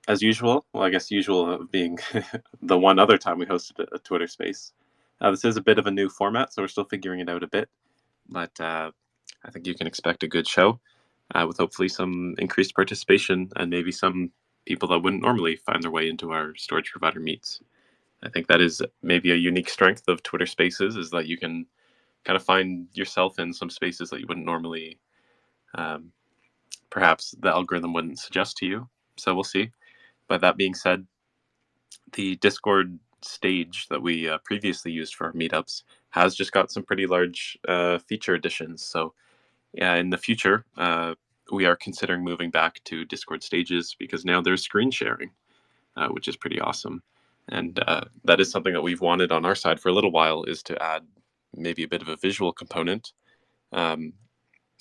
As usual, well, I guess usual being the one other time we hosted a Twitter space. This is a bit of a new format, so we're still figuring it out a bit, but I think you can expect a good show with hopefully some increased participation and maybe some people that wouldn't normally find their way into our storage provider meets. I think that is maybe a unique strength of Twitter Spaces is that you can kind of find yourself in some spaces that you wouldn't normally, um, perhaps the algorithm wouldn't suggest to you. So we'll see. But that being said, the Discord stage that we previously used for our meetups has just got some pretty large feature additions. So yeah, in the future, we are considering moving back to Discord stages because now there's screen sharing, which is pretty awesome. And that is something that we've wanted on our side for a little while is to add maybe a bit of a visual component. Um,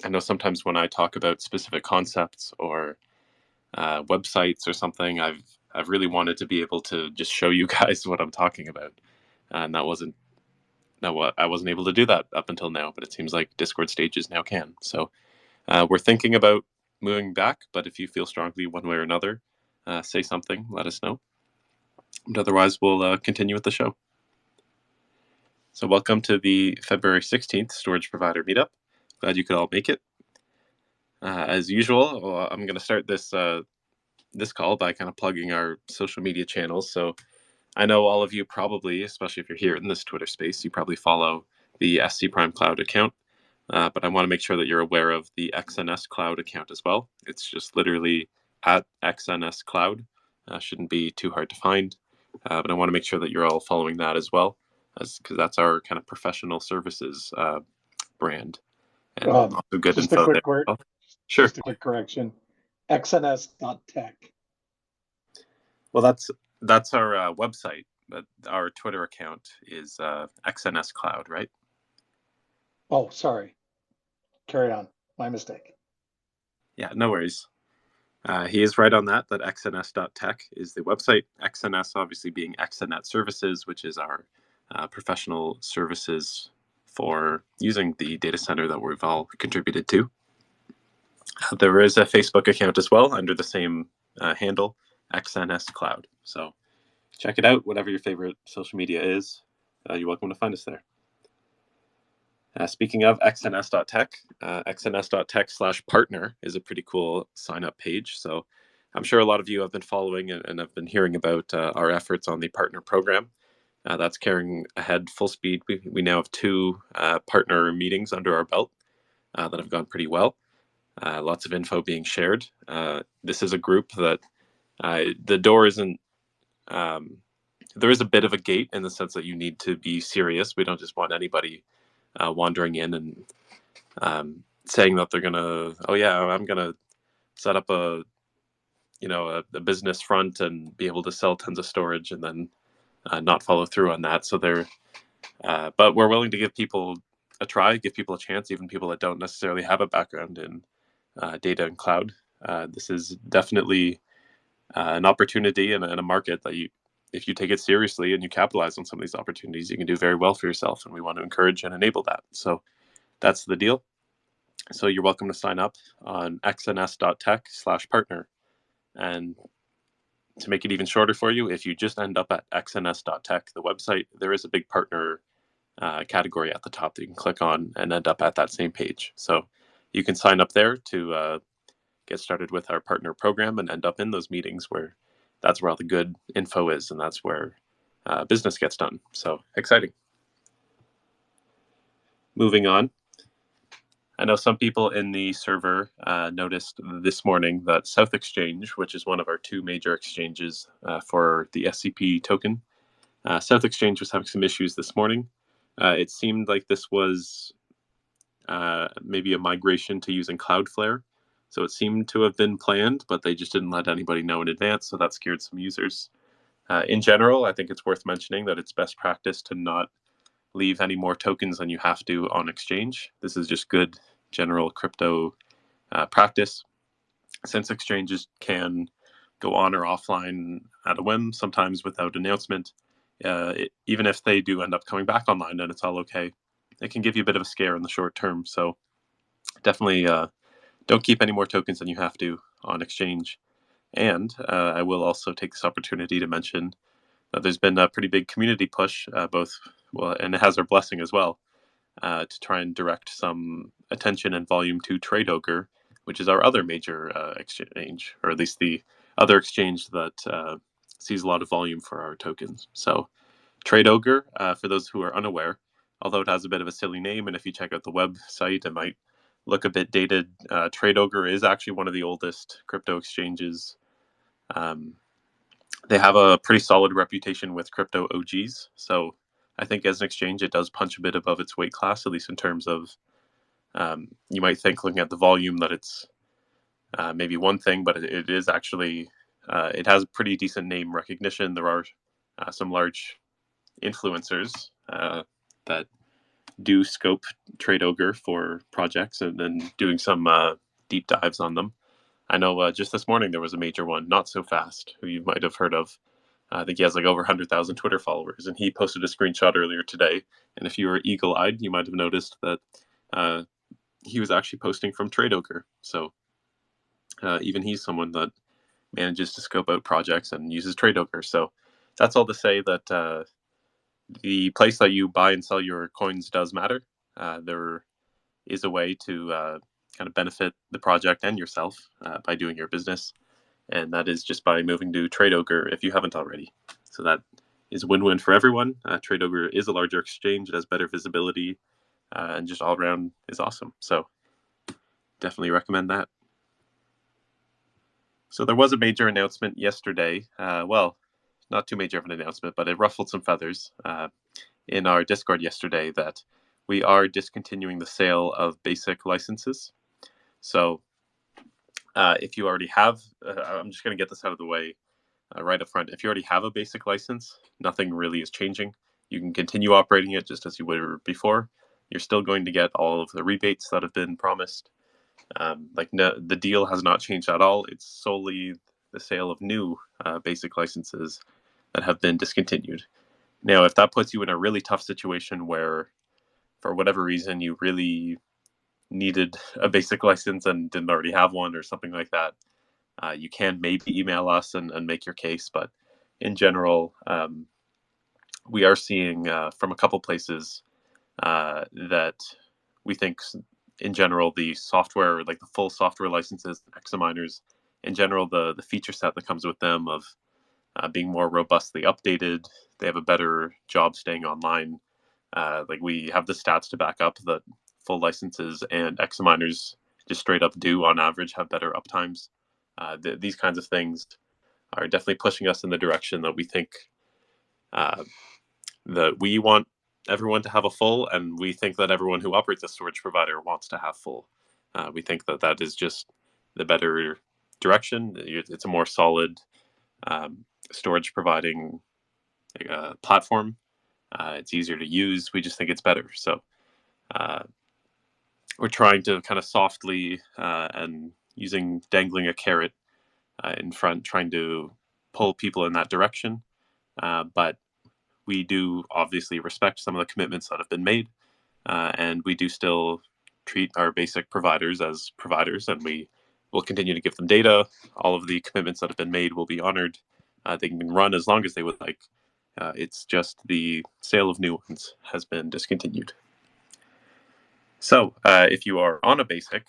I know sometimes when I talk about specific concepts or websites or something, I've really wanted to be able to just show you guys what I'm talking about, and I wasn't able to do that up until now. But it seems like Discord stages now can. So we're thinking about moving back. But if you feel strongly one way or another, say something. Let us know. But otherwise, we'll continue with the show. So welcome to the February 16th Storage Provider Meetup. Glad you could all make it. As usual, I'm going to start this call by kind of plugging our social media channels. So I know all of you probably, especially if you're here in this Twitter space, you probably follow the SC Prime Cloud account. But I want to make sure that you're aware of the XNS Cloud account as well. It's just literally at XNS Cloud. Shouldn't be too hard to find. But I want to make sure that you're all following that as well, because that's our kind of professional services brand. And also good just a info quick there. Oh, sure. Just a quick correction. XNS.tech. Well, that's our website, but our Twitter account is XNS Cloud, right? Oh, sorry. Carry on. My mistake. Yeah, no worries. He is right on that XNS.tech is the website. XNS obviously being XNet Services, which is our professional services for using the data center that we've all contributed to. There is a Facebook account as well under the same handle, XNS Cloud. So check it out, whatever your favorite social media is. You're welcome to find us there. Speaking of xns.tech, xns.tech/partner is a pretty cool sign up page. So I'm sure a lot of you have been following and have been hearing about our efforts on the partner program. That's carrying ahead full speed. We now have 2 partner meetings under our belt that have gone pretty well. Lots of info being shared. This is a group that the door isn't, there is a bit of a gate in the sense that you need to be serious. We don't just want anybody wandering in and saying that they're gonna, oh yeah, I'm gonna set up a business front and be able to sell tons of storage and then not follow through on that. So but we're willing to give people a try, give people a chance, even people that don't necessarily have a background in data and cloud. This is definitely an opportunity and a market that if you take it seriously and you capitalize on some of these opportunities, you can do very well for yourself. And we want to encourage and enable that. So that's the deal. So you're welcome to sign up on xns.tech/partner. And to make it even shorter for you, if you just end up at xns.tech, the website, there is a big partner category at the top that you can click on and end up at that same page. So you can sign up there to get started with our partner program and end up in those meetings where that's where all the good info is and that's where business gets done. So exciting. Moving on. I know some people in the server noticed this morning that South Exchange, which is one of our 2 major exchanges for the SCP token, South Exchange was having some issues this morning. It seemed like this was maybe a migration to using Cloudflare. So it seemed to have been planned, but they just didn't let anybody know in advance. So that scared some users. In general, I think it's worth mentioning that it's best practice to not leave any more tokens than you have to on exchange. This is just good general crypto practice. Since exchanges can go on or offline at a whim, sometimes without announcement, even if they do end up coming back online and it's all okay, it can give you a bit of a scare in the short term. So definitely don't keep any more tokens than you have to on exchange. And I will also take this opportunity to mention that there's been a pretty big community push, and it has our blessing as well, to try and direct some attention and volume to Trade Ogre, which is our other major exchange, or at least the other exchange that sees a lot of volume for our tokens. So Trade Ogre, for those who are unaware, although it has a bit of a silly name, and if you check out the website, it might look a bit dated. Trade Ogre is actually one of the oldest crypto exchanges. Um, they have a pretty solid reputation with crypto OGs. So I think as an exchange, it does punch a bit above its weight class, at least in terms of you might think looking at the volume that it's maybe one thing, but it is actually it has pretty decent name recognition. There are some large influencers that do scope Trade Ogre for projects and then doing some deep dives on them. I know just this morning there was a major one, Not So Fast, who you might have heard of. I think he has like over 100,000 Twitter followers, and he posted a screenshot earlier today. And if you were eagle eyed, you might have noticed that uh, he was actually posting from Trade Ogre. So even he's someone that manages to scope out projects and uses Trade Ogre. So that's all to say that the place that you buy and sell your coins does matter. There is a way to kind of benefit the project and yourself by doing your business, and that is just by moving to Trade Ogre if you haven't already. So that is win-win for everyone. Trade Ogre is a larger exchange; it has better visibility, and just all around is awesome. So definitely recommend that. So there was a major announcement yesterday. Well, not too major of an announcement, but it ruffled some feathers in our Discord yesterday that we are discontinuing the sale of basic licenses. So if you already have, I'm just going to get this out of the way right up front. If you already have a basic license, nothing really is changing. You can continue operating it just as you were before. You're still going to get all of the rebates that have been promised. The deal has not changed at all. It's solely the sale of new basic licenses that have been discontinued. Now, if that puts you in a really tough situation where, for whatever reason, you really needed a basic license and didn't already have one or something like that, you can maybe email us and make your case. But in general, we are seeing from a couple places that we think, in general, the software, like the full software licenses, examiners, in general, the feature set that comes with them of being more robustly updated, they have a better job staying online. Like we have the stats to back up that full licenses and examiners just straight up do on average have better uptimes. These kinds of things are definitely pushing us in the direction that we think uh, that we want everyone to have a full, and we think that everyone who operates a storage provider wants to have full. We think that that is just the better direction. It's a more solid storage providing platform. It's easier to use. We just think it's better. So uh, we're trying to kind of softly and dangling a carrot in front, trying to pull people in that direction. But we do obviously respect some of the commitments that have been made, and we do still treat our basic providers as providers, and we will continue to give them data. All of the commitments that have been made will be honored. They can run as long as they would like. It's just the sale of new ones has been discontinued. So, if you are on a basic,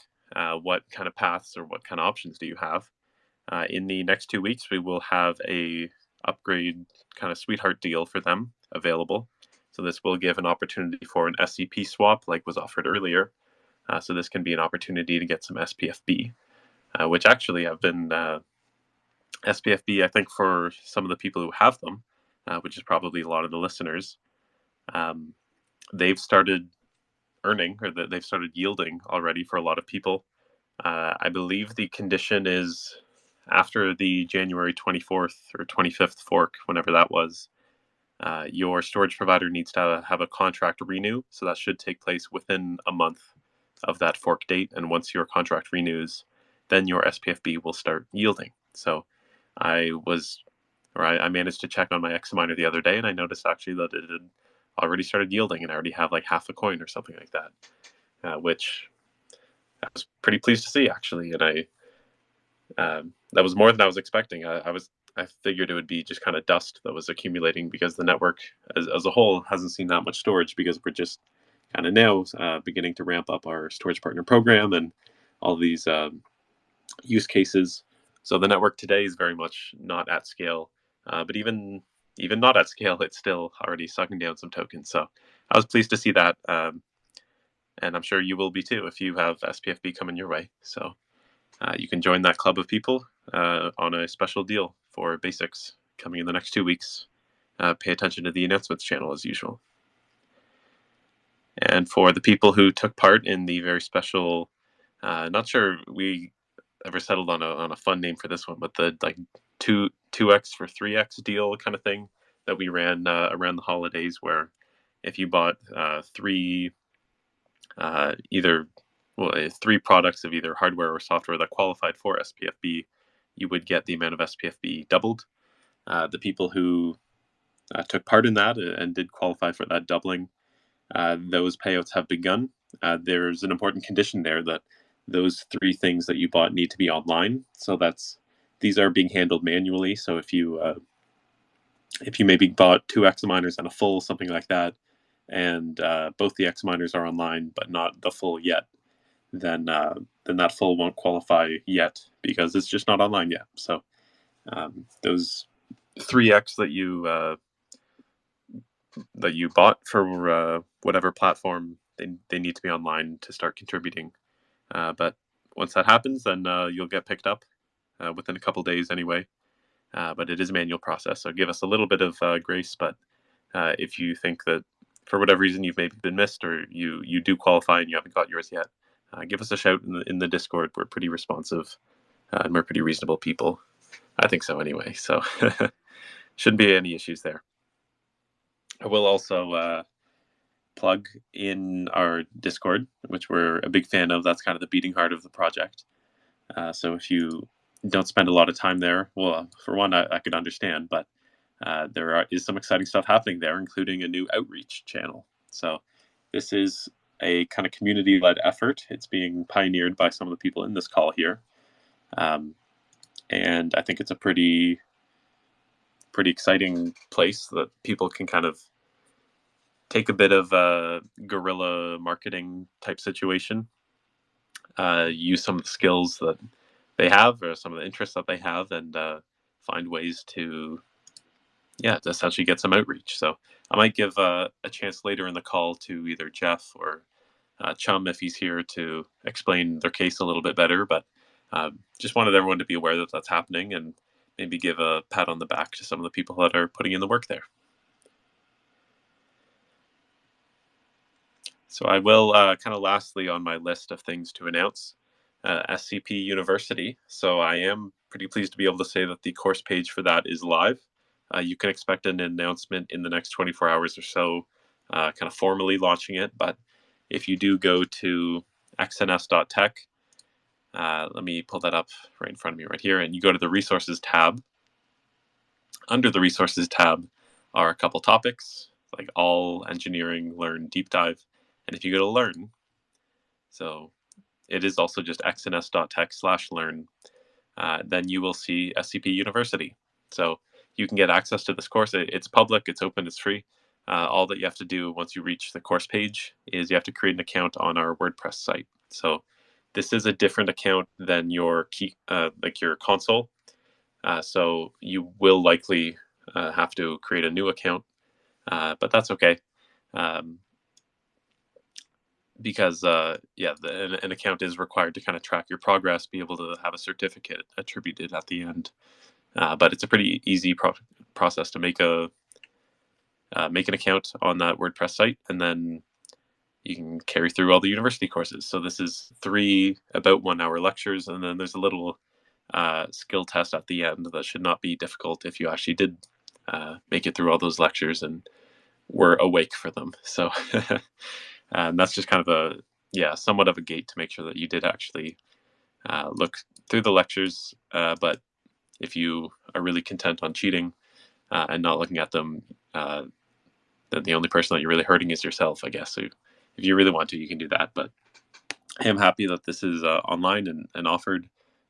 what kind of paths or what kind of options do you have? In the next 2 weeks, we will have a upgrade kind of sweetheart deal for them available. So this will give an opportunity for an SCP swap, like was offered earlier. So this can be an opportunity to get some SPFB, which actually have been SPFB. I think for some of the people who have them, which is probably a lot of the listeners, um, they've started earning or they've started yielding already for a lot of people. I believe the condition is after the January 24th or 25th fork, whenever that was, your storage provider needs to have a contract renew. So that should take place within a month of that fork date. And once your contract renews, then your SPFB will start yielding. So I was, I managed to check on my X miner the other day, and I noticed actually that it had already started yielding, and I already have like half a coin or something like that, which I was pretty pleased to see actually. And That was more than I was expecting. I figured it would be just kind of dust that was accumulating because the network as a whole hasn't seen that much storage because we're just kind of now beginning to ramp up our storage partner program and all these use cases. So the network today is very much not at scale, but even not at scale, it's still already sucking down some tokens. So I was pleased to see that, and I'm sure you will be too if you have SPFB coming your way. So you can join that club of people on a special deal for basics coming in the next 2 weeks. Pay attention to the announcements channel as usual. And for the people who took part in the very special, not sure we ever settled on a fun name for this one, but the like two X for 3X deal kind of thing that we ran around the holidays, where if you bought either three products of either hardware or software that qualified for SPFB, you would get the amount of SPFB doubled. The people who took part in that and did qualify for that doubling, those payouts have begun. There's an important condition there that those three things that you bought need to be online. So these are being handled manually. So if you maybe bought two X miners and a full, something like that, and both the X miners are online but not the full yet, then that full won't qualify yet because it's just not online yet. So those 3X that you bought for whatever platform, they need to be online to start contributing. But once that happens, then you'll get picked up within a couple days anyway. But it is a manual process, so give us a little bit of grace. But if you think that for whatever reason you've maybe been missed or you do qualify and you haven't got yours yet, give us a shout in the Discord. We're pretty responsive and we're pretty reasonable people. I think so anyway. So shouldn't be any issues there. I will also plug in our Discord, which we're a big fan of. That's kind of the beating heart of the project. So if you don't spend a lot of time there, well, for one, I could understand, but is some exciting stuff happening there, including a new outreach channel. So this is a kind of community-led effort. It's being pioneered by some of the people in this call here. And I think it's a pretty exciting place that people can kind of take a bit of a guerrilla marketing type situation, use some of the skills that they have or some of the interests that they have, and find ways to essentially get some outreach. So I might give a chance later in the call to either Jeff or Chum, if he's here, to explain their case a little bit better. But just wanted everyone to be aware that that's happening and maybe give a pat on the back to some of the people that are putting in the work there. So I will kind of lastly on my list of things to announce, SCP University. So I am pretty pleased to be able to say that the course page for that is live. You can expect an announcement in the next 24 hours or so, kind of formally launching it. But if you do go to xns.tech, let me pull that up right in front of me right here, and you go to the resources tab. Under the resources tab are a couple topics like all engineering learn deep dive. And if you go to learn, so it is also just xns.tech/learn, then you will see SCP University. So you can get access to this course. It's public, it's open, it's free. All that you have to do once you reach the course page is you have to create an account on our WordPress site. So this is a different account than your like your console. So you will likely have to create a new account, but that's okay. Because an account is required to kind of track your progress, be able to have a certificate attributed at the end. But it's a pretty easy process to make an account on that WordPress site, and then you can carry through all the university courses. So this is 3 about 1 hour lectures, and then there's a little skill test at the end that should not be difficult if you actually did make it through all those lectures and were awake for them. So that's just kind of somewhat of a gate to make sure that you did actually look through the lectures. But if you are really content on cheating and not looking at them, then the only person that you're really hurting is yourself, I guess. So if you really want to, you can do that. But I am happy that this is online and offered.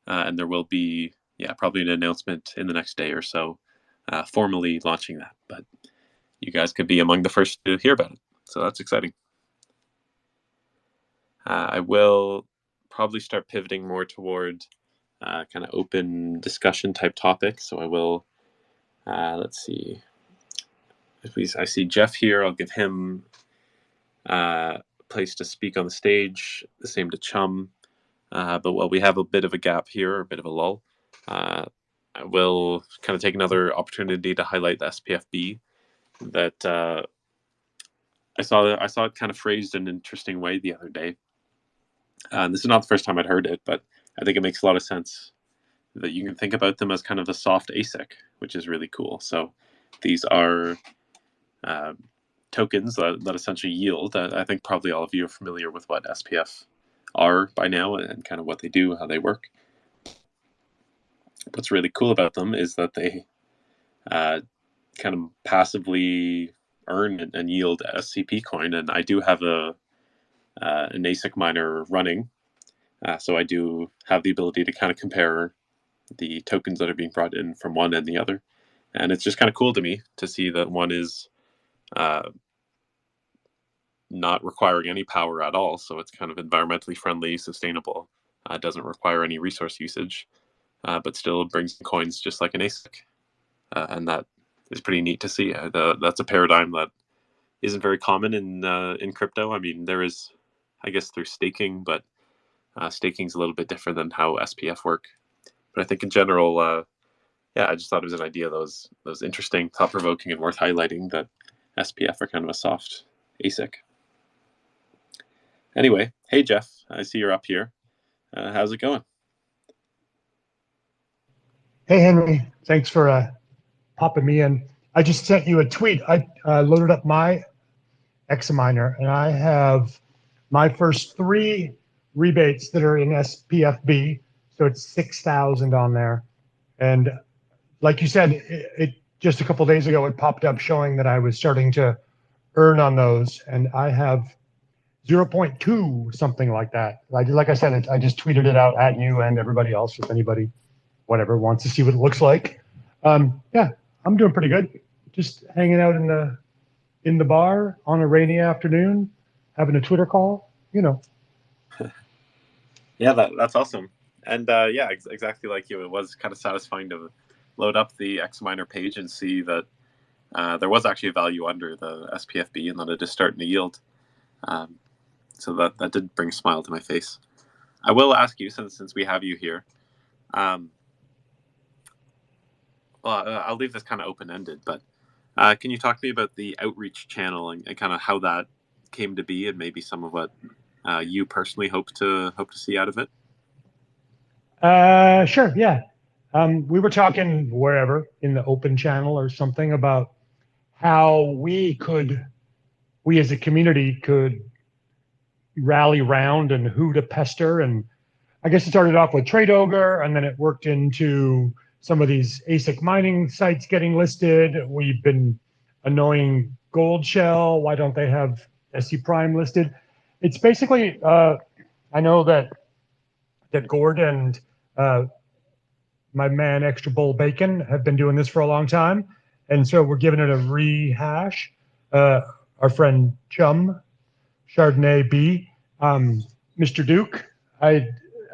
and there will be probably an announcement in the next day or so, formally launching that. But you guys could be among the first to hear about it, so that's exciting. I will probably start pivoting more toward kind of open discussion type topics. So I will, let's see, I see Jeff here, I'll give him a place to speak on the stage. The same to Chum. But while we have a bit of a gap here, a bit of a lull, I will kind of take another opportunity to highlight the SPFB that I saw it kind of phrased in an interesting way the other day. This is not the first time I'd heard it, but I think it makes a lot of sense that you can think about them as kind of a soft ASIC, which is really cool. So these are tokens that essentially yield. I think probably all of you are familiar with what SPF are by now and kind of what they do, how they work. What's really cool about them is that they kind of passively earn and yield SCP coin. And I do have an ASIC miner running, so I do have the ability to kind of compare the tokens that are being brought in from one and the other. And it's just kind of cool to me to see that one is not requiring any power at all. So it's kind of environmentally friendly, sustainable, doesn't require any resource usage, but still brings in coins just like an ASIC. And that is pretty neat to see. That's a paradigm that isn't very common in crypto. I mean, there is, I guess, through staking, but staking is a little bit different than how SPF work. But I think in general, I just thought it was an idea that was interesting, thought provoking, and worth highlighting that SPF are kind of a soft ASIC. Anyway, hey Jeff, I see you're up here. How's it going? Hey Henry, thanks for popping me in. I just sent you a tweet. I loaded up my Examiner, and I have my first 3 rebates that are in SPFB, so it's 6,000 on there. And like you said, it just a couple days ago it popped up showing that I was starting to earn on those, and I have 0.2 something like that. Like I said, I just tweeted it out at you and everybody else if anybody whatever wants to see what it looks like. Yeah, I'm doing pretty good. Just hanging out in the bar on a rainy afternoon, having a Twitter call, you know. Yeah, that's awesome. And exactly like you, it was kind of satisfying to load up the Xminer page and see that there was actually a value under the SPFB and that it is starting to yield. So that did bring a smile to my face. I will ask you, since we have you here, I'll leave this kind of open-ended, but can you talk to me about the outreach channel and kind of how that came to be and maybe some of what you personally hope to see out of it? Sure, yeah. We were talking wherever in the open channel or something about how we as a community could rally round and who to pester. And I guess it started off with Trade Ogre, and then it worked into some of these ASIC mining sites getting listed. We've been annoying Gold Shell. Why don't they have SC Prime listed? It's basically, I know that Gord and my man Extra Bowl Bacon have been doing this for a long time. And so we're giving it a rehash. Our friend Chum, Chardonnay B, Mr. Duke, I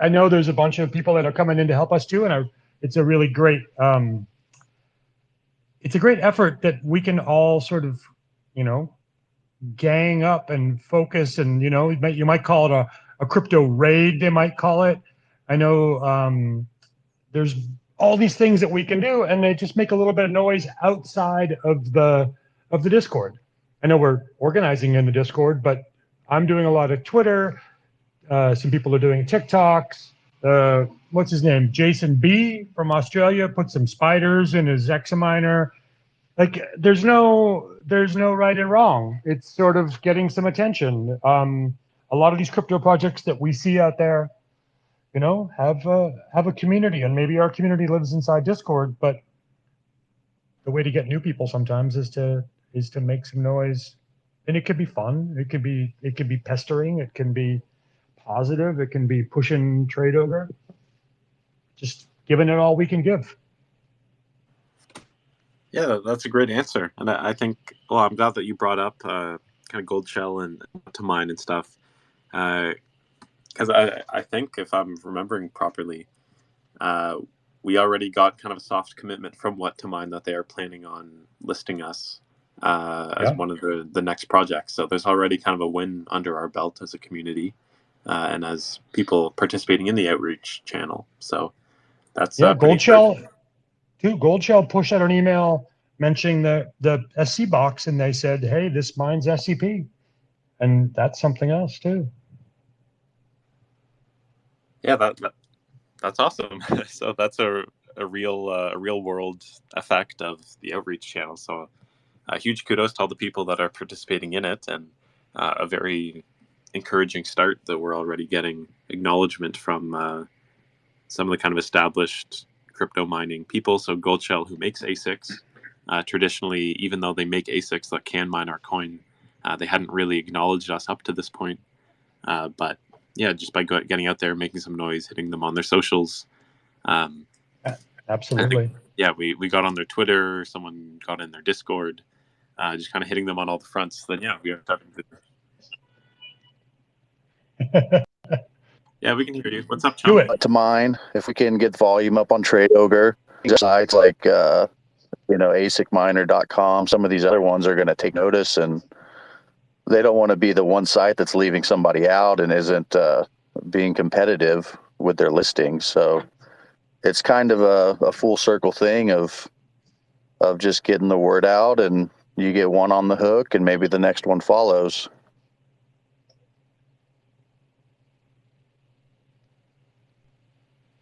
know there's a bunch of people that are coming in to help us too, and it's a really great effort that we can all sort of, gang up and focus, and you might call it a crypto raid. They might call it. I know there's all these things that we can do, and they just make a little bit of noise outside of the Discord. I know we're organizing in the Discord, but I'm doing a lot of Twitter. Some people are doing TikToks. What's his name? Jason B from Australia put some spiders in his Examiner. Like, there's no right and wrong. It's sort of getting some attention. A lot of these crypto projects that we see out there, have a community, and maybe our community lives inside Discord, but the way to get new people sometimes is to make some noise. And it could be fun. It could be pestering. It can be positive. It can be pushing Trade Ogre. just giving it all we can give. Yeah, that's a great answer. And I think, well, I'm glad that you brought up kind of Gold Shell and to mine and stuff. Because I think if I'm remembering properly, uh, we already got kind of a soft commitment from What to Mine that they are planning on listing us as one of the next projects. So there's already kind of a win under our belt as a community and as people participating in the outreach channel. So that's pretty Gold Shell encouraging. too. Gold Shell pushed out an email mentioning the SC box, and they said, "Hey, this mine's SCP," and that's something else too. Yeah, that's awesome. So that's a real world effect of the outreach channel. So huge kudos to all the people that are participating in it, and a very encouraging start that we're already getting acknowledgement from some of the kind of established crypto mining people. So Goldshell, who makes ASICs, traditionally, even though they make ASICs that can mine our coin, they hadn't really acknowledged us up to this point. But yeah, just by getting out there, making some noise, hitting them on their socials. Absolutely. Think, yeah, we got on their Twitter, someone got in their Discord, just kind of hitting them on all the fronts. Then yeah, we are starting to. Yeah, we can hear you. What's up, Chum? Do it. To mine, if we can get volume up on Trade Ogre, sites like asicminer.com, some of these other ones are going to take notice, and they don't want to be the one site that's leaving somebody out and isn't being competitive with their listings. So it's kind of a full circle thing of just getting the word out, and you get one on the hook, and maybe the next one follows.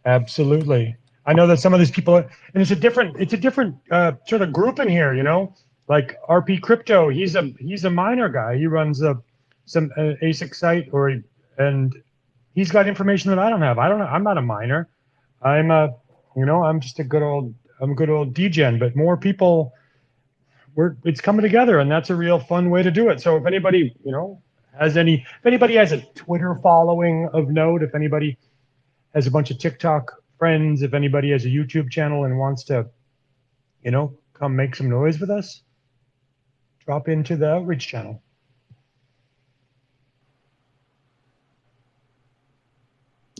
Absolutely. I know that some of these people, and it's a different sort of group in here, you know, like RP Crypto. He's a miner guy. He runs some ASIC site, and he's got information that I don't have. I'm not a miner. I'm just a good old degen. But more people, it's coming together, and that's a real fun way to do it. So if anybody, if anybody has a Twitter following of note, if anybody has a bunch of TikTok friends, if anybody has a YouTube channel and wants to, come make some noise with us, drop into the outreach channel.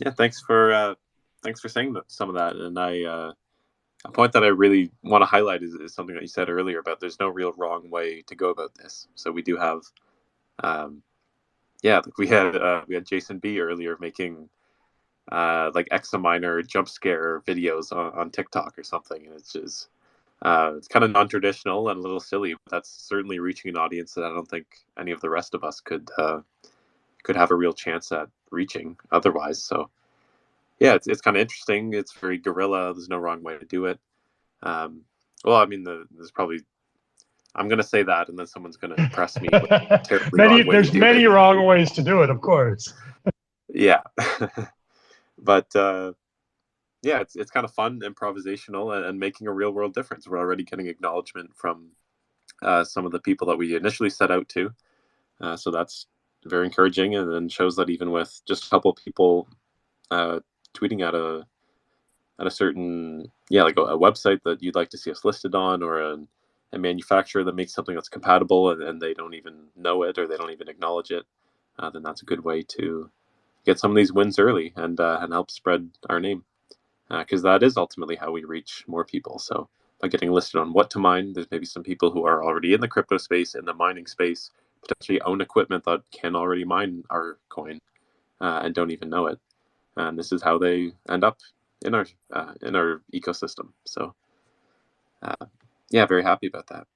Yeah, thanks for saying some of that. And a point that I really want to highlight is something that you said earlier about there's no real wrong way to go about this. So we do have, we had Jason B earlier making like Examiner jump scare videos on TikTok or something, and it's just it's kind of non-traditional and a little silly, but that's certainly reaching an audience that I don't think any of the rest of us could have a real chance at reaching otherwise. So yeah, it's kind of interesting. It's very guerrilla. There's no wrong way to do it. Well, I mean, there's probably I'm going to say that, and then someone's going to press me with a terribly wrong way to There's do many it. wrong ways to do it, of course. Yeah, but yeah, it's kind of fun, improvisational, and making a real world difference. We're already getting acknowledgement from some of the people that we initially set out to, so that's very encouraging, and then shows that even with just a couple people tweeting at a certain like a website that you'd like to see us listed on, or a manufacturer that makes something that's compatible and they don't even know it or they don't even acknowledge it, then that's a good way to get some of these wins early and help spread our name, because that is ultimately how we reach more people. So by getting listed on What to Mine, there's maybe some people who are already in the crypto space, in the mining space, potentially own equipment that can already mine our coin and don't even know it. And this is how they end up in our ecosystem. So yeah, very happy about that.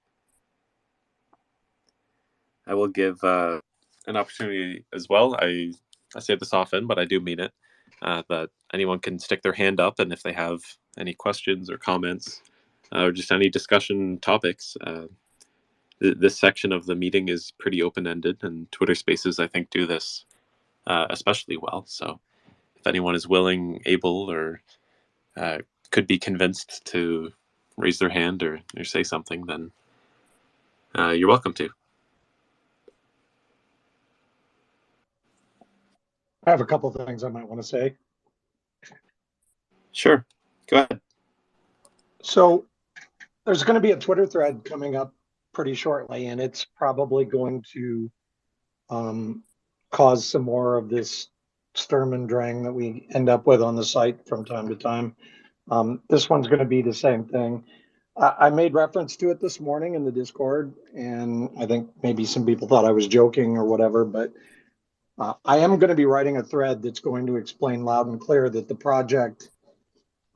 I will give an opportunity as well. I say this often, but I do mean it. That anyone can stick their hand up, and if they have any questions or comments, or just any discussion topics, this section of the meeting is pretty open-ended, and Twitter Spaces, I think, do this especially well. So if anyone is willing, able, or could be convinced to raise their hand or say something, then you're welcome to. I have a couple of things I might want to say. Sure. Go ahead. So there's going to be a Twitter thread coming up pretty shortly, and it's probably going to um, cause some more of this Sturm and Drang that we end up with on the site from time to time. This one's going to be the same thing. I made reference to it this morning in the Discord, and I think maybe some people thought I was joking or whatever, but I am going to be writing a thread that's going to explain loud and clear that the project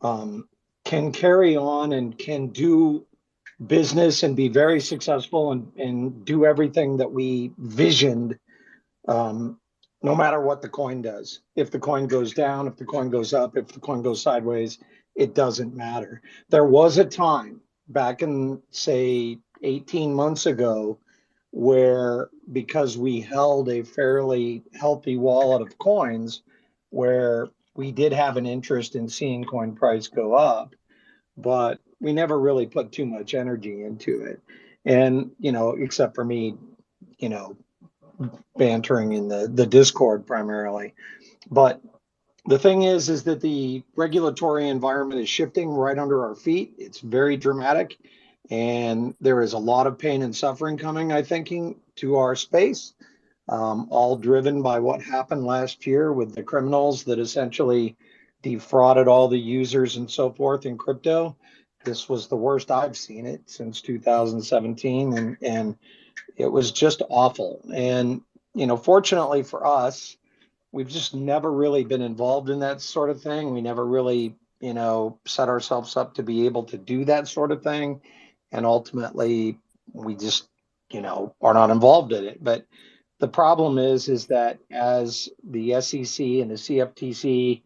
um, can carry on and can do business and be very successful and do everything that we visioned, um, no matter what the coin does. If the coin goes down, if the coin goes up, if the coin goes sideways, it doesn't matter. There was a time back in, say, 18 months ago where, because we held a fairly healthy wallet of coins, where we did have an interest in seeing coin price go up, but we never really put too much energy into it. And, except for me, you know, bantering in the Discord primarily. But the thing is that the regulatory environment is shifting right under our feet. It's very dramatic. And there is a lot of pain and suffering coming, I think, to our space, all driven by what happened last year with the criminals that essentially defrauded all the users and so forth in crypto. This was the worst I've seen it since 2017, and it was just awful. And fortunately for us, we've just never really been involved in that sort of thing. We never really, set ourselves up to be able to do that sort of thing. And ultimately, we just, are not involved in it. But the problem is that as the SEC and the CFTC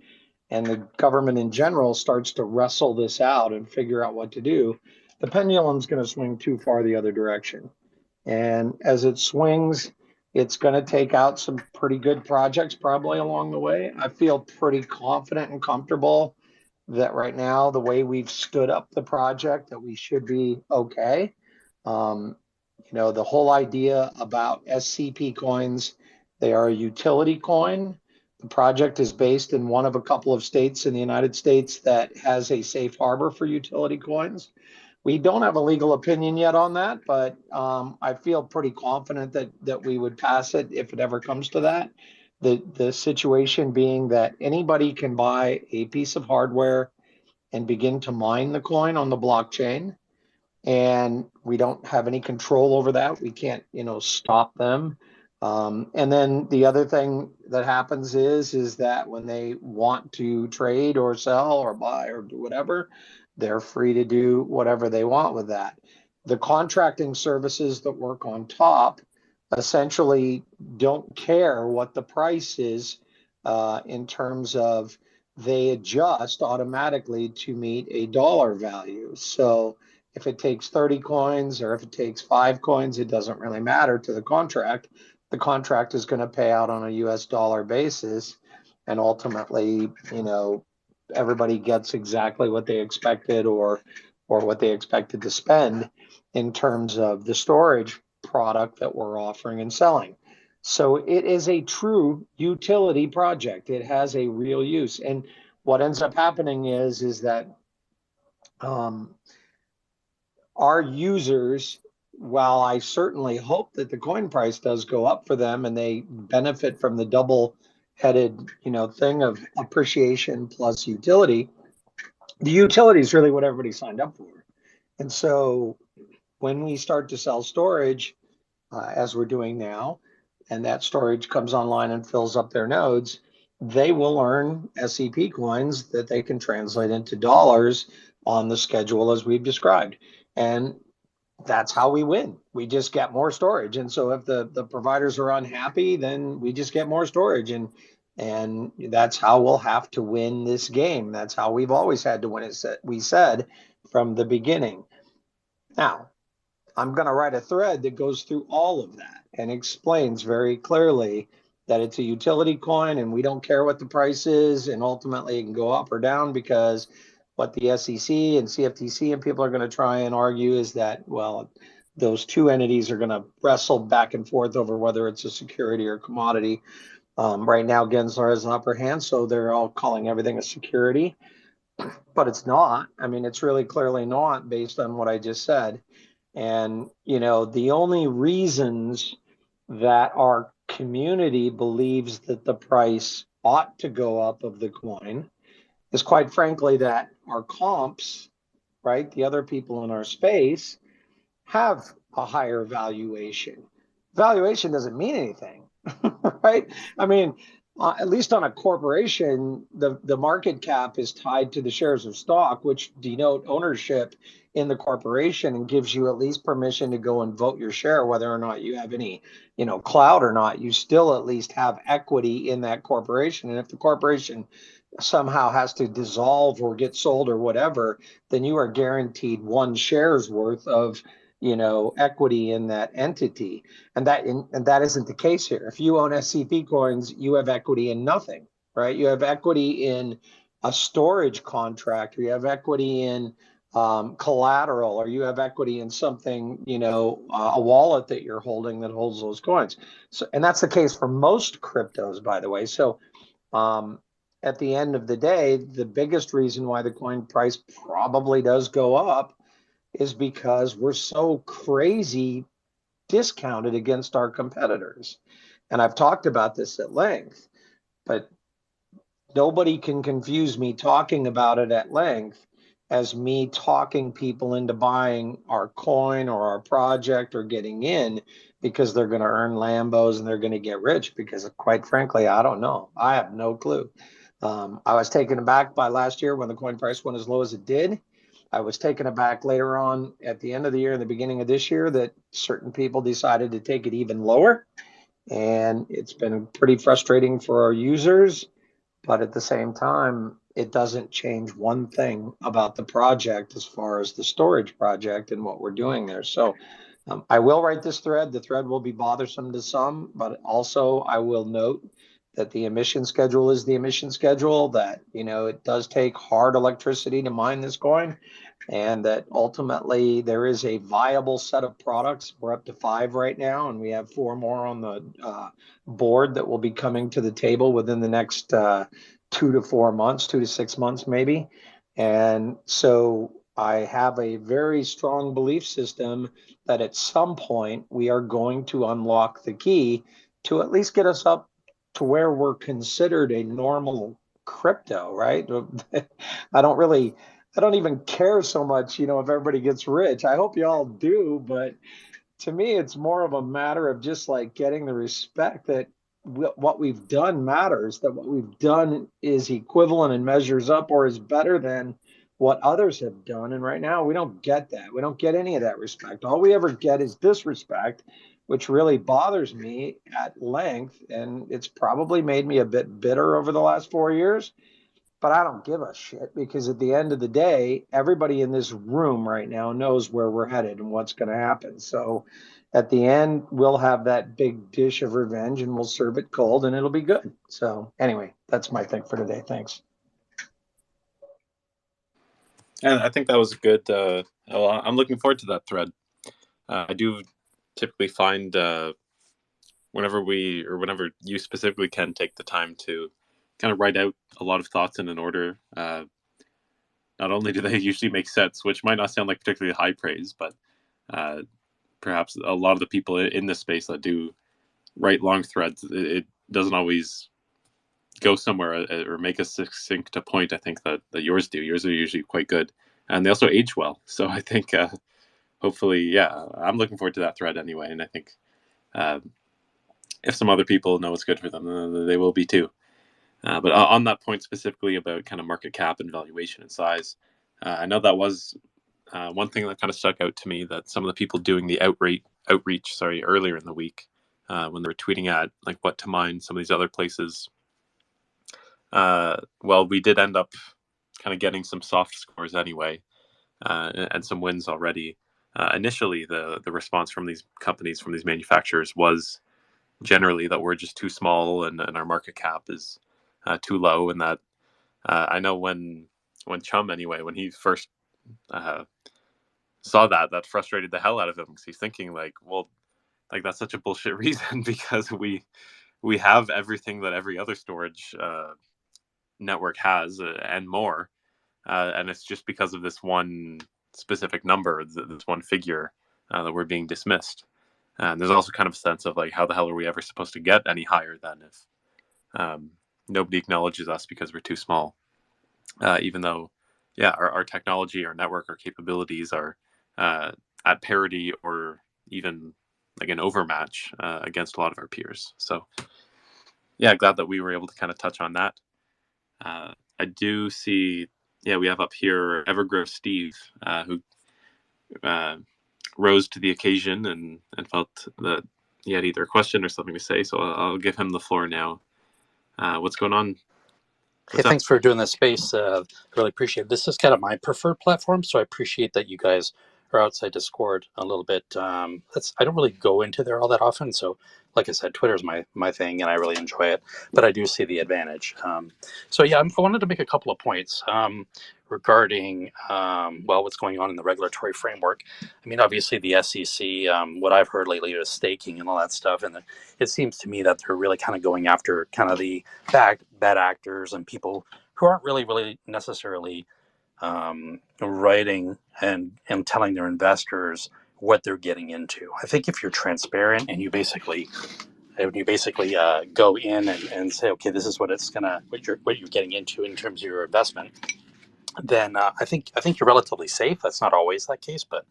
and the government in general starts to wrestle this out and figure out what to do, the pendulum's going to swing too far the other direction. And as it swings, it's going to take out some pretty good projects probably along the way. I feel pretty confident and comfortable that right now, the way we've stood up the project, that we should be okay. Um, the whole idea about SCP coins, they are a utility coin. The project is based in one of a couple of states in the United States that has a safe harbor for utility coins. We don't have a legal opinion yet on that, but I feel pretty confident that we would pass it if it ever comes to that. The situation being that anybody can buy a piece of hardware and begin to mine the coin on the blockchain, and we don't have any control over that. We can't, stop them. And then the other thing that happens is that when they want to trade or sell or buy or do whatever, they're free to do whatever they want with that. The contracting services that work on top essentially don't care what the price is, in terms of, they adjust automatically to meet a dollar value. So if it takes 30 coins or if it takes 5 coins, it doesn't really matter to the contract. The contract is going to pay out on a US dollar basis. And ultimately, everybody gets exactly what they expected, or what they expected to spend in terms of the storage product that we're offering and selling. So it is a true utility project. It has a real use. And what ends up happening is that our users, while I certainly hope that the coin price does go up for them and they benefit from the double-headed, thing of appreciation plus utility, the utility is really what everybody signed up for. And so when we start to sell storage, as we're doing now, and that storage comes online and fills up their nodes, they will earn SCP coins that they can translate into dollars on the schedule as we've described. And that's how we win. We just get more storage. And so if the providers are unhappy, then we just get more storage. And that's how we'll have to win this game. That's how we've always had to win it, we said from the beginning. Now, I'm going to write a thread that goes through all of that and explains very clearly that it's a utility coin and we don't care what the price is, and ultimately it can go up or down, because what the SEC and CFTC and people are going to try and argue is that, well, those two entities are going to wrestle back and forth over whether it's a security or commodity. Right now, Gensler has an upper hand, so they're all calling everything a security. but it's not. I mean, it's really clearly not based on what I just said. And, the only reasons that our community believes that the price ought to go up of the coin is quite frankly that our comps, right, the other people in our space, have a higher valuation. Valuation doesn't mean anything, right? I mean, at least on a corporation, the market cap is tied to the shares of stock, which denote ownership in the corporation and gives you at least permission to go and vote your share, whether or not you have any, clout or not. You still at least have equity in that corporation. And if the corporation somehow has to dissolve or get sold or whatever, then you are guaranteed one share's worth of equity in that entity, and that isn't the case here. If you own SCP coins, you have equity in nothing, right? You have equity in a storage contract, or you have equity in collateral, or you have equity in something, a wallet that you're holding that holds those coins. So, and that's the case for most cryptos, by the way. So, um, at the end of the day, the biggest reason why the coin price probably does go up is because we're so crazy discounted against our competitors. And I've talked about this at length, but nobody can confuse me talking about it at length as me talking people into buying our coin or our project or getting in because they're going to earn Lambos and they're going to get rich. Because quite frankly, I don't know. I have no clue. I was taken aback by last year when the coin price went as low as it did. I was taken aback later on at the end of the year and the beginning of this year that certain people decided to take it even lower. And it's been pretty frustrating for our users. But at the same time, it doesn't change one thing about the project as far as the storage project and what we're doing there. So I will write this thread. The thread will be bothersome to some, but also I will note that the emission schedule is the emission schedule, that, it does take hard electricity to mine this coin, and that ultimately there is a viable set of products. We're up to 5 right now, and we have 4 more on the board that will be coming to the table within the next 2 to 4 months, 2 to 6 months, maybe. And so I have a very strong belief system that at some point we are going to unlock the key to at least get us up to where we're considered a normal crypto, right? I don't even care so much, if everybody gets rich. I hope you all do, but to me, it's more of a matter of just like getting the respect that what we've done matters, that what we've done is equivalent and measures up or is better than what others have done. And right now, we don't get that. We don't get any of that respect. All we ever get is disrespect, which really bothers me at length. And it's probably made me a bit bitter over the last 4 years, but I don't give a shit because at the end of the day, everybody in this room right now knows where we're headed and what's going to happen. So at the end, we'll have that big dish of revenge and we'll serve it cold and it'll be good. So anyway, that's my thing for today. Thanks. And I think that was a good. Well, I'm looking forward to that thread. I do typically find whenever you specifically can take the time to kind of write out a lot of thoughts in an order. Not only do they usually make sense, which might not sound like particularly high praise, but perhaps a lot of the people in this space that do write long threads, it doesn't always go somewhere or make a succinct point. I think that yours do. Yours are usually quite good, and they also age well. So I think hopefully, yeah, I'm looking forward to that thread anyway. And I think if some other people know what's good for them, they will be too. But on that point specifically about kind of market cap and valuation and size, I know that was one thing that kind of stuck out to me, that some of the people doing the outreach earlier in the week when they were tweeting at like what to mine, some of these other places. Well, we did end up kind of getting some soft scores anyway, and some wins already. Initially, the response from these companies, from these manufacturers, was generally that we're just too small and our market cap is too low, and that I know when Chum anyway, when he first saw that frustrated the hell out of him, because he's thinking like, well, like that's such a bullshit reason because we have everything that every other storage network has and more. and it's just because of this one specific number, this one figure, that we're being dismissed. And there's also kind of a sense of like, how the hell are we ever supposed to get any higher than if nobody acknowledges us because we're too small? Even though, yeah, our technology, our network, our capabilities are at parity or even like an overmatch against a lot of our peers. So, yeah, glad that we were able to kind of touch on that. I do see, yeah, we have up here Evergrow Steve, who rose to the occasion and felt that he had either a question or something to say. So I'll give him the floor now. What's going on? Hey, thanks for doing this space. Really appreciate it. This is kind of my preferred platform, so I appreciate that you guys are outside Discord a little bit. I don't really go into there all that often, so like I said, Twitter's my thing, and I really enjoy it. But I do see the advantage. So yeah, I wanted to make a couple of points regarding what's going on in the regulatory framework. I mean, obviously the SEC. What I've heard lately is staking and all that stuff, and it seems to me that they're really kind of going after kind of the bad actors and people who aren't really necessarily writing and telling their investors what they're getting into. I think if you're transparent and you basically go in and say, okay, this is what you're getting into in terms of your investment, then I think you're relatively safe. That's not always that case, but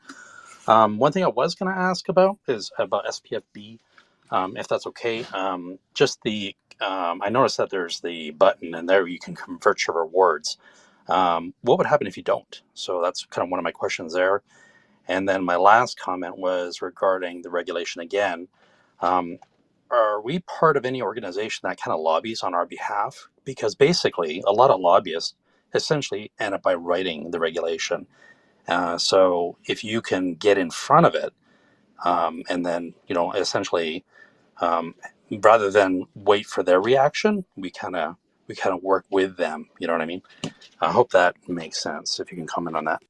one thing I was going to ask about is about SPFB, if that's okay. I noticed that there's the button, and there you can convert your rewards. What would happen if you don't? So that's kind of one of my questions there. And then my last comment was regarding the regulation again. Are we part of any organization that kind of lobbies on our behalf? Because basically, a lot of lobbyists essentially end up by writing the regulation. So if you can get in front of it, and then essentially, um, rather than wait for their reaction, we kind of work with them. You know what I mean? I hope that makes sense. If you can comment on that.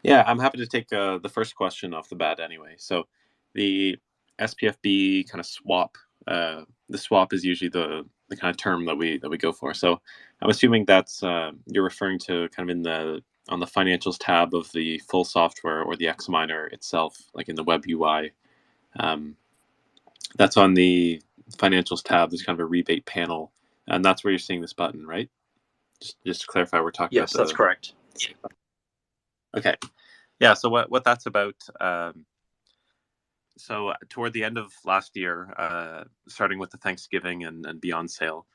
Yeah, I'm happy to take the first question off the bat anyway. So the SPFB kind of swap, the swap is usually the kind of term that we go for. So I'm assuming that's you're referring to kind of in the on the financials tab of the full software or the X miner itself, like in the web UI. That's on the financials tab. There's kind of a rebate panel, and that's where you're seeing this button, right? Just to clarify, we're talking Yes, about that's correct. Okay. Yeah, so what that's about, so toward the end of last year, starting with the Thanksgiving and beyond sale,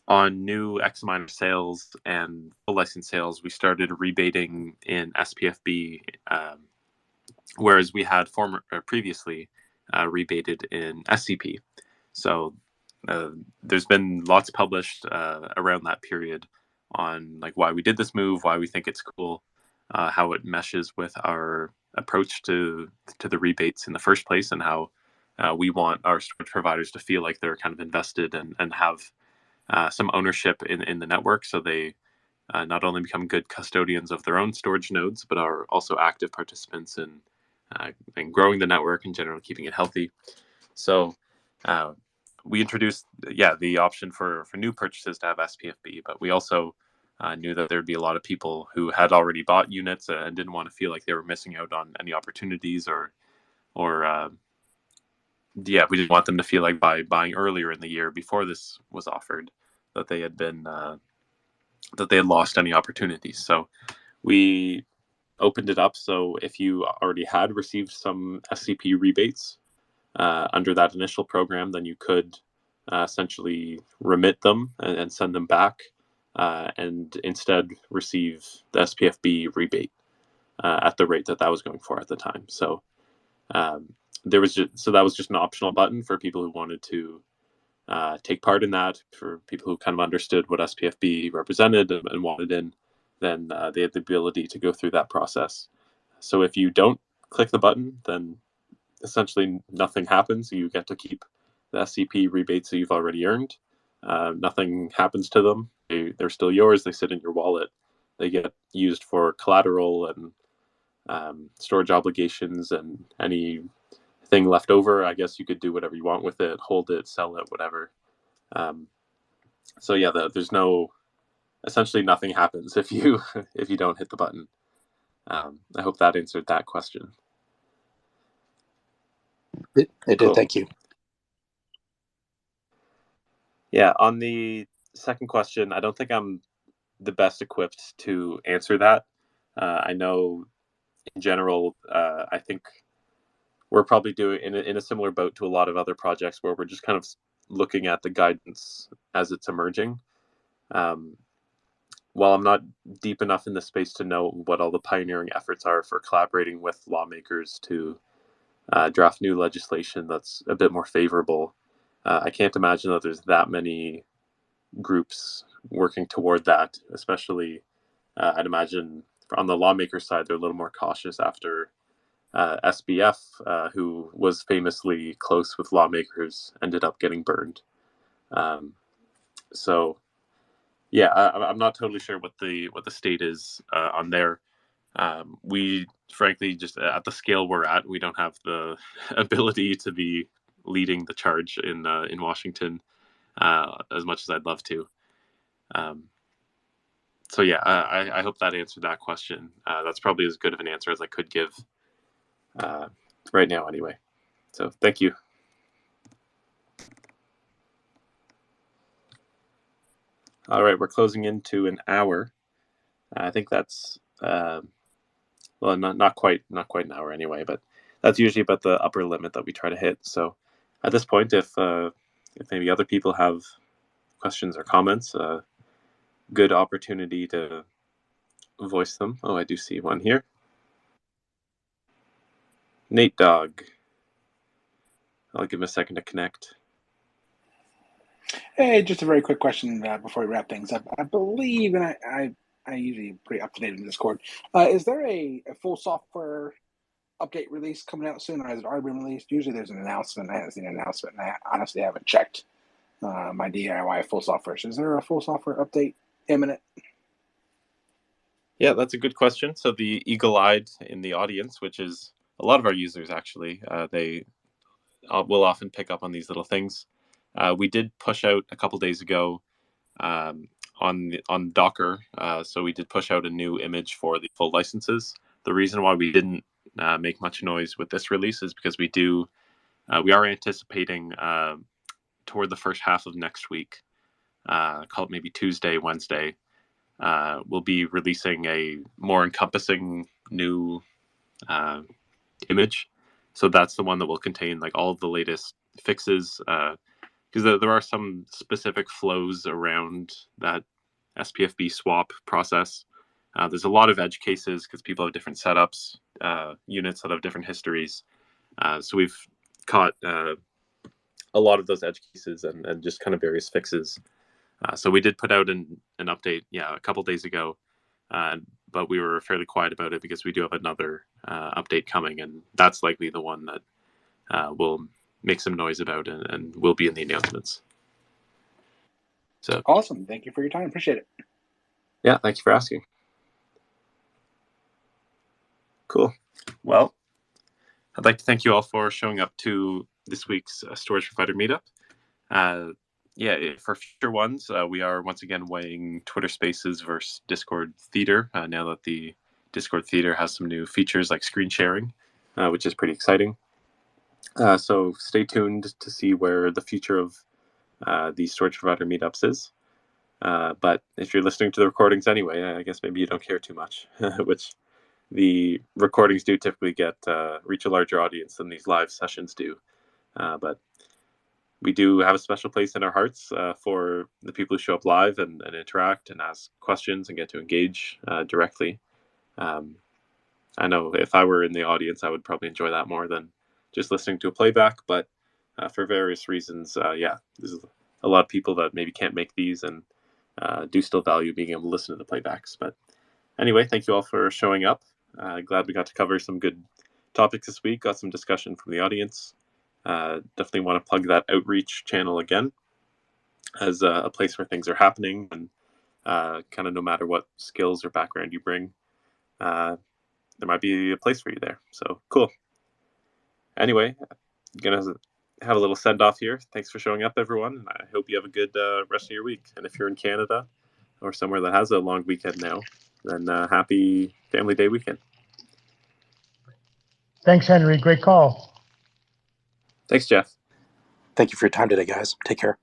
on new Xminer sales and full license sales, we started rebating in SPFB, whereas we had previously rebated in SCP. So there's been lots published around that period on like why we did this move, why we think it's cool, how it meshes with our approach to the rebates in the first place, and how we want our storage providers to feel like they're kind of invested and have some ownership in the network, so they not only become good custodians of their own storage nodes, but are also active participants in growing the network and generally keeping it healthy. So we introduced, the option for new purchases to have SPFB, but we also knew that there'd be a lot of people who had already bought units and didn't want to feel like they were missing out on any opportunities, or we didn't want them to feel like by buying earlier in the year before this was offered that they had been that they had lost any opportunities. So we opened it up so if you already had received some SCP rebates under that initial program, then you could essentially remit them and send them back, and instead receive the SPFB rebate at the rate that was going for at the time. So that was just an optional button for people who wanted to take part in that. For people who kind of understood what SPFB represented and wanted in, then they had the ability to go through that process. So if you don't click the button, then essentially nothing happens. You get to keep the SCP rebates that you've already earned. Nothing happens to them. They're still yours. They sit in your wallet. They get used for collateral and storage obligations, and anything left over, I guess you could do whatever you want with it, hold it, sell it, whatever. So yeah, there's no essentially nothing happens if you if you don't hit the button. I hope that answered that question. It did. Cool. Thank you. Yeah, on the second question, I don't think I'm the best equipped to answer that. I know in general, I think we're probably doing in a similar boat to a lot of other projects where we're just kind of looking at the guidance as it's emerging. Um, while I'm not deep enough in the space to know what all the pioneering efforts are for collaborating with lawmakers to draft new legislation that's a bit more favorable, I can't imagine that there's that many groups working toward that, especially I'd imagine on the lawmaker side, they're a little more cautious after SBF, who was famously close with lawmakers, ended up getting burned. So, yeah, I'm not totally sure what the state is on there. We frankly just at the scale we're at, we don't have the ability to be leading the charge in Washington as much as I'd love to. So yeah, I hope that answered that question. That's probably as good of an answer as I could give right now, anyway. So thank you. All right, we're closing into an hour. I think that's well, not quite an hour anyway, but that's usually about the upper limit that we try to hit. So at this point, if maybe other people have questions or comments, good opportunity to voice them. Oh, I do see one here. Nate Dog. I'll give him a second to connect. Hey, just a very quick question before we wrap things up. I believe, and I usually pretty up to date in Discord. Is there a full software update release coming out soon, or has it already been released? Usually there's an announcement. I haven't seen an announcement, and I honestly haven't checked my DIY full software. So is there a full software update imminent? Yeah, that's a good question. So the eagle-eyed in the audience, which is a lot of our users actually, they will often pick up on these little things. We did push out a couple days ago on Docker, so we did push out a new image for the full licenses. The reason why we didn't make much noise with this release is because we are anticipating toward the first half of next week, call it maybe Tuesday, Wednesday, we'll be releasing a more encompassing new image. So that's the one that will contain like all of the latest fixes, because there are some specific flows around that SPFB swap process. There's a lot of edge cases because people have different setups, units that have different histories. So we've caught a lot of those edge cases and just kind of various fixes. So we did put out an update, a couple days ago, but we were fairly quiet about it because we do have another update coming, and that's likely the one that we'll make some noise about and will be in the announcements. So Awesome. Thank you for your time. Appreciate it. Yeah, thank you for asking. Cool. Well, I'd like to thank you all for showing up to this week's Storage Provider Meetup. For future ones, we are once again weighing Twitter Spaces versus Discord Theater, now that the Discord Theater has some new features like screen sharing, which is pretty exciting. So stay tuned to see where the future of the Storage Provider Meetups is. But if you're listening to the recordings anyway, I guess maybe you don't care too much, which the recordings do typically get reach a larger audience than these live sessions do. But we do have a special place in our hearts for the people who show up live and interact and ask questions and get to engage directly. I know if I were in the audience, I would probably enjoy that more than just listening to a playback. But for various reasons, there's a lot of people that maybe can't make these and do still value being able to listen to the playbacks. But anyway, thank you all for showing up. Glad we got to cover some good topics this week. Got some discussion from the audience. Definitely want to plug that outreach channel again as a place where things are happening, and kind of no matter what skills or background you bring, there might be a place for you there. So cool. Anyway, gonna have a little send off here. Thanks for showing up, everyone. I hope you have a good rest of your week. And if you're in Canada, or somewhere that has a long weekend now, then happy Family Day weekend. Thanks, Henry. Great call. Thanks, Jeff. Thank you for your time today, guys. Take care.